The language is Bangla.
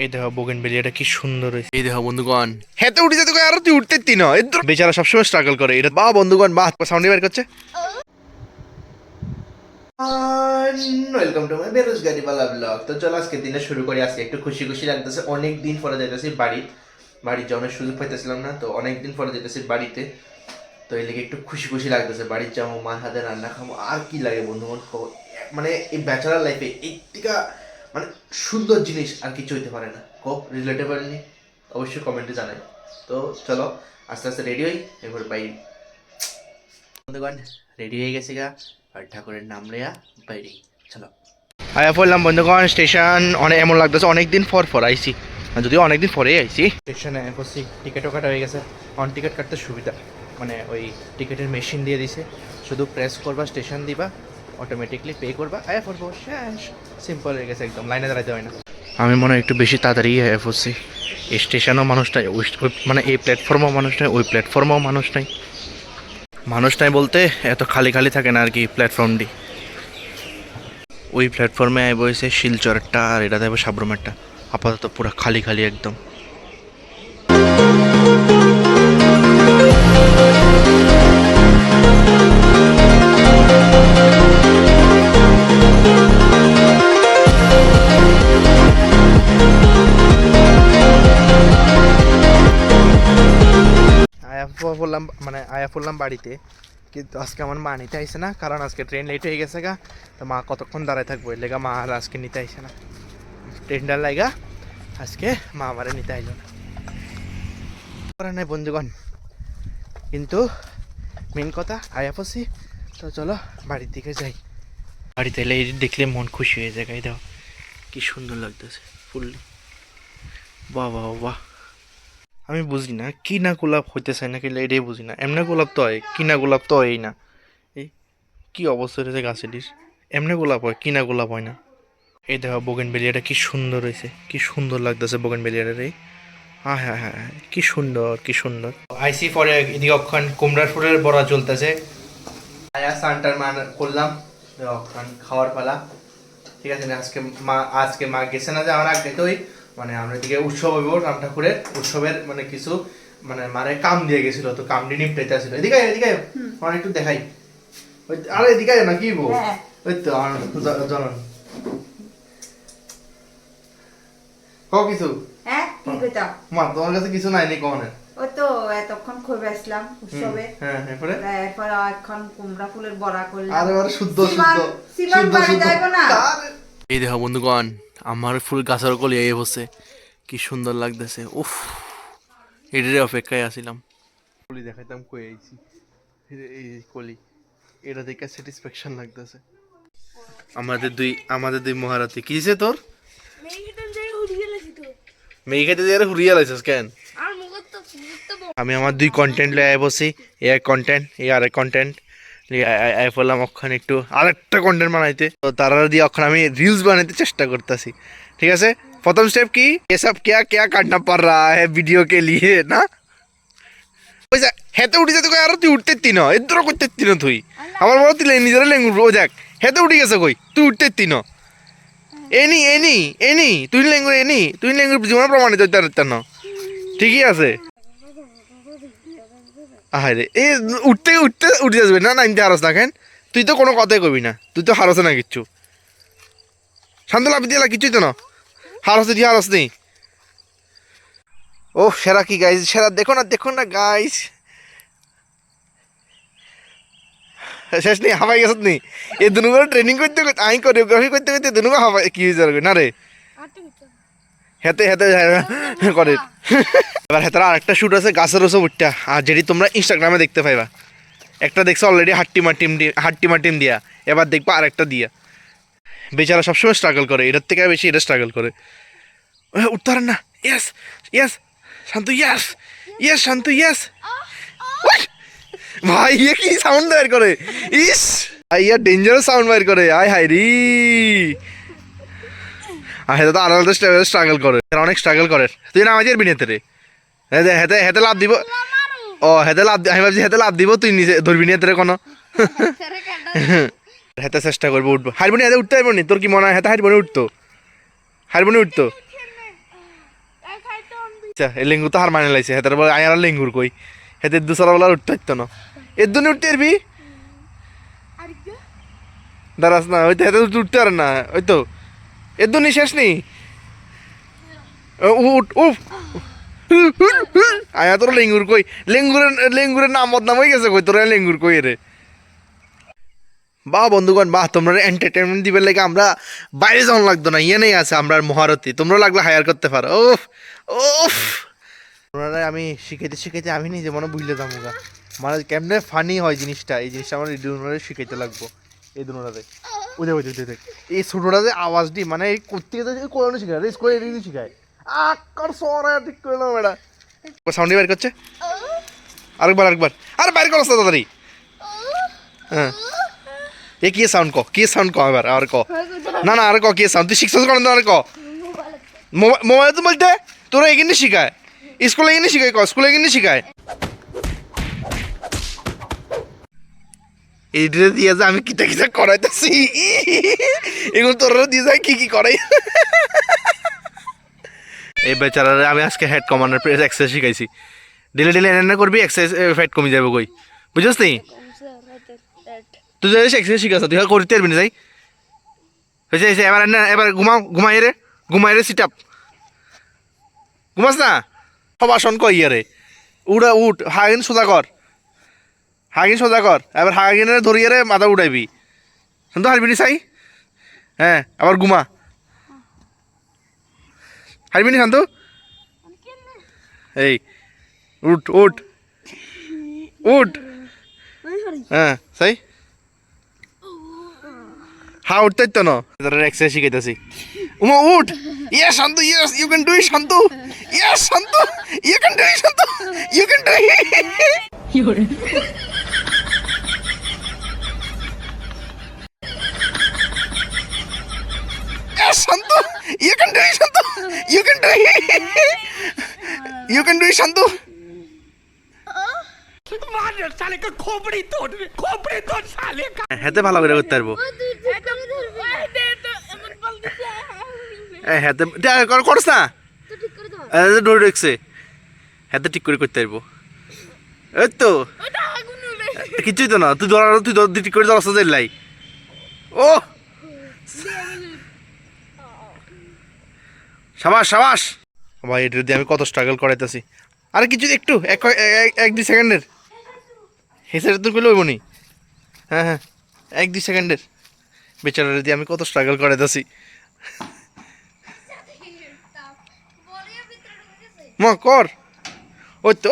এই দেখো বোগেনভেলিয়াটা কি সুন্দর হয়েছে। এই দেখো বন্ধুগণ, হেতে উঠে যেতে আর তুই উঠতে তিন বেচারা সবসময় স্ট্রাগল করে এটা। বাহ বন্ধুগণ বাহ, সাউন্ড বের করছে। Welcome to my বেরোজগারি Bala blog. তো চলো আজকে দিনে শুরু করি। আজকে একটু খুশি খুশি লাগতেছে, অনেক দিন পরে যাইতেছি বাড়ি যাওয়ার সুযোগ পাইতেছিলাম না, তো অনেক দিন পরে যেতেছি বাড়িতে। তো এই লেগে একটু খুশি খুশি লাগতেছে, বাড়ির যাবো, মার হাতে রান্না খাবো। আর কি লাগে বন্ধুগণ, মানে এই ব্যাচেলার লাইফে এই টিকা মানে সুন্দর জিনিস আর কিছু হইতে পারে না। খুব রিলেটেবল নি, অবশ্যই কমেন্টে জানাই। তো চলো আস্তে আস্তে রেডি হই, এবার বাই। বন্ধুগণ রেডি হয়ে গেছি গা, আর ঠাকুরের নাম লইয়া বাইরে চলো। আয়া পড়লাম বন্ধুগণ স্টেশন। অনেক এমন লাগতেছে অনেকদিন পর আইসি, যদিও অনেকদিন পরেই আইসি। স্টেশনে বসছি, টিকিটও কাটা হয়ে গেছে। অন টিকিট কাটতে সুবিধা, মানে ওই টিকিটের মেশিন দিয়ে দিছে, শুধু প্রেস করবা, স্টেশন দিবা, অটোমেটিকলি পে করবা, আয়া পড়বো, শেষ। সিম্পল হয়ে গেছে একদম, লাইনে দাঁড়াতে হয় না। আমি মনে হয় একটু বেশি তাড়াতাড়ি আয়া পড়ছি। এই স্টেশনও মানুষ নাই, মানে এই প্ল্যাটফর্মও মানুষ নাই, ওই প্ল্যাটফর্মেও মানুষ নাই। মানুষ নাই বলতে এত খালি খালি থাকে না আর কি প্ল্যাটফর্মটি। ওই প্ল্যাটফর্মে আয় বসে শিলচরেরটা, আর এটা দেবো সাবরুমেরটা। আপাতত পুরো খালি খালি একদম। আয়া পড়লাম বাড়িতে, কিন্তু আজকে আমার মা নিতে আইসে না, কারণ আজকে ট্রেন লেট হয়ে গেছে গা। তো মা কতক্ষণ দাঁড়ায় থাকবো, এর লেগা মা আর আজকে নিতে আইসে না। ট্রেনটার লাগা আজকে মা আমারে নিতে আইল না, করার নাই বন্ধুগণ। কিন্তু মেন কথা আয়া পড়ছি, তো চলো বাড়ির দিকে যাই। বাড়িতে এলে দেখলে মন খুশি হয়ে যায়। গাই দাও কি সুন্দর লাগতেছে ফুললি, বাহ বাহ বাহ। আমি বুঝি না কিনা গোলাপ হইতে চাই না, কিন্তু এটাই বুঝি না। এমনি গোলাপ তো হয়, কিনা গোলাপ তো হয়ই না। এই কি অবস্থা হয়েছে গাছেটির, এমনি গোলাপ হয়, কিনা গোলাপ হয় না। এই দেখো বোগেনভেলিয়াটা কি সুন্দর হয়েছে, কি সুন্দর লাগতেছে বোগেনভেলিয়াটা রে। হ্যাঁ হ্যাঁ হ্যাঁ, কি সুন্দর কি সুন্দর। আইসি পরে এদিকে অক্ষণ কুমড়ার ফুলের বড়া চলতেছে। আয়া সান্টার মান করলাম, অক্ষণ খাওয়ার পালা। ঠিক আছে না, আজকে মা গেছে না যে আমার আগে তো মানে আমরা এদিকে উৎসব হইব, রাম ঠাকুরের উৎসবের মানে কিছু মানে মারে কাম দিয়ে গেছিল, তো কামটি নিপটাইতে আসছিল। এদিকে এদিকে আমার একটু দেখাই, আরে এদিকে না কি বউ, ওই তো আমার জনন কিছু। হ্যাঁ কি কইতা মা তোমার কাছে কিছু নাই নি কোনে? ও তো এতক্ষণ কইবে আসলাম উৎসবে। হ্যাঁ এরপরে এখন কুমড়া ফুলের বড়া করলাম। আরে আরে শুদ্ধ সিমান বাড়ি যাইবো না। এই দেখো বন্ধুগণ, আমার ফুল গাছের কলি এই বসে, কি সুন্দর লাগতেছে। উফ, এটারে অপেক্ষায় আসিলাম। কলি দেখাইতাম কই আইছি, এই কলি, এটা দেখে স্যাটিসফ্যাকশন লাগতেছে। আমাদের দুই মহারথী কি দিছে তোর? মেয়ে খেতে দিয়ে হুরিয়া লাইছিস কেন? আমি আমার দুই কন্টেন্ট লয়ে বসি, এক কন্টেন্ট এই আরেক কন্টেন্ট বললাম অক্ষণ একটু আরেকটা কন্টেন্ট বানাইতে। তো তারা দিয়ে অক্ষণ আমি রিলস বানাইতে চেষ্টা করতেছি। ঠিক আছে, প্রথম স্টেপ কি, এসব क्या क्या करना पड़ रहा है वीडियो के लिए ना। হেতে উঠে যেতে আর তুই উঠতে তিন এদ্র করতে তিন তুই আমার বড় তুই নিজের লেঙ্গুর রো যাক। হেতে উঠে গেছে কই, তুই উঠতে তিন এনি তুই লেঙ্গুর জীবন প্রমাণিত না। ঠিকই আছে। আরে এ উঠতে যাবে না, নামতে হারস না কেন? তুই তো কোনো কথাই কবি না, তুই তো হারস না কিচ্ছু। শান্ত লাভ দিয়ে কিছুই তো না, হারস দিয়ে হারস নেই। ও সেরা কি গাইজ, সেরা দেখো না গাইজ, শেষ নেই হাবাই গেছ নি। এ দুনুগুলো ট্রেনিং করতে আমি কোরিওগ্রাফি করতে দুনুগো হাবাই কি হয়েছে না রে। হেতে করে এবার হেতার আরেকটা শ্যুট আছে গাছের ওসব উঠটা, আর যেটি তোমরা ইনস্টাগ্রামে দেখতে পাইবা। একটা দেখছো অলরেডি হাট্টিমা টিম দিয়া, এবার দেখবা আরেকটা দিয়া। বেচারা সবসময় স্ট্রাগল করে, এটার থেকে বেশি এটা স্ট্রাগল করে। উঠতে পারেন না। Yes yes Shantu, yes Shantu, yes. ভাই ইয়ে কি সাউন্ড বের করে, ইস ইয়া ডেঞ্জারাস সাউন্ড বের করে। আয় হাই রি, হেতে তো আলাদা স্ট্রাগল করে, অনেক স্ট্রাগল করে। তুই না আমাদের বিনেতে রে হেতে লাভ দিব। ও হেতে লাভ, আমি ভাবছি হেতে লাভ দিব, তুই নিজে ধরবি নিয়ে তোরে কোনো। হেতে চেষ্টা করবো উঠবো, হারবনি হেতে উঠতে পারবো নি। তোর কি মনে হয় হেতে হারবনি উঠতো? আচ্ছা এই লেঙ্গু তো হার মানে লাইছে হেতার বলে আয়ার লেঙ্গুর কই হেতের দুসরা বলা উঠতে হইতো না এর দুনি উঠতে পারবি দাঁড়াস না ওই তো হেতে উঠতে পারে না ওই তো এর দুনি শেষ নেই উঠ উফ আয়া তোর লেঙ্গুর কই লেঙ্গুরের নাম বদনাম হয়ে গেছে কই তোর লেঙ্গুর কই রে বাহ বন্ধুগণ বাহ তোমরা এন্টারটেনমেন্ট দিবে লেগে আমরা বাইরে যাওয়ার লাগতো না ইয়ে নেই আছে আমরা মহারথী তোমরা লাগলে হায়ার করতে পারো ওফ ওফ তোমরা আমি শিখাইতে আমি নিজে মনে বুঝলে যাবো গা মানে কেমনে ফানি হয় জিনিসটা এই জিনিসটা আমার দুজনে শিখাইতে লাগবো এই দুজনে ওই এই ছোটটা যে আওয়াজ দি মানে এই করতে কোন শিখায় রেস করে এদিকে শিখায় আকার সরা ঠিক করে না ম্যাডাম সাউন্ড বের করছে আরেকবার আরে বাইরে করো তাড়াতাড়ি হ্যাঁ এ কি সাউন্ড ক এবার আর ক না আর ক কি সাউন্ড তুই শিখছিস কোন আর ক মোবাইল তো বলতে তোরা এখানে শিখায় স্কুলে এখানে শিখায় স্কুলে এখানে শিখায় এইটা দিয়ে যে আমি কিটা করাইতেছি এগুলো তোরা দিয়ে যায় কি করাই এই বেচারারে আমি আজকে হেড কমান্ডার প্রেস এক্সারসাইজ শিখাইছি ডেলি এনে করবি এক্সারসাইজ ফ্যাট কমে যাবে কই বুঝছিস নি তুই যে এক্সারসাইজ শিখাস তুই করতে পারবি না যাই হয়েছে এবার ঘুমাই রে সিট আপ ঘুমাস না সব আসন কই রে উঠ হাগিন সোজা কর এবার হাগিনের ধরিয়ে রে মাথা উঠাইবি শান্ত হারবি নি চাই হ্যাঁ আবার ঘুমা হারবি নি শান্ত এই উঠ হ্যাঁ চাই হ্যাঁ উঠতে তো না এক্সারসাইজ শিখাইতেছি উমা উঠ ইয়ে Shanta yes you can do it Shanta yes Shanta you can do it Shanta you can do it yes Shanta you can do it Shanta you can do it you can do it Shanta হেতে ভালো করে করতে পারবো হাতে করস না ডোর রেখছে হাতে ঠিক করে করতে পারবো এই তো কিছুই তো না তুই ঠিক করে দশ লাই ও সাবাস ভাই এটা দিয়ে আমি কত স্ট্রাগল করাইতেছি আরে কিছু একটু এক দুই সেকেন্ডের হেসে তো করলে হইব নি হ্যাঁ 1-2 সেকেন্ডের বেচারা দিয়ে আমি কত স্ট্রাগল করাইতেছি কর ওই তো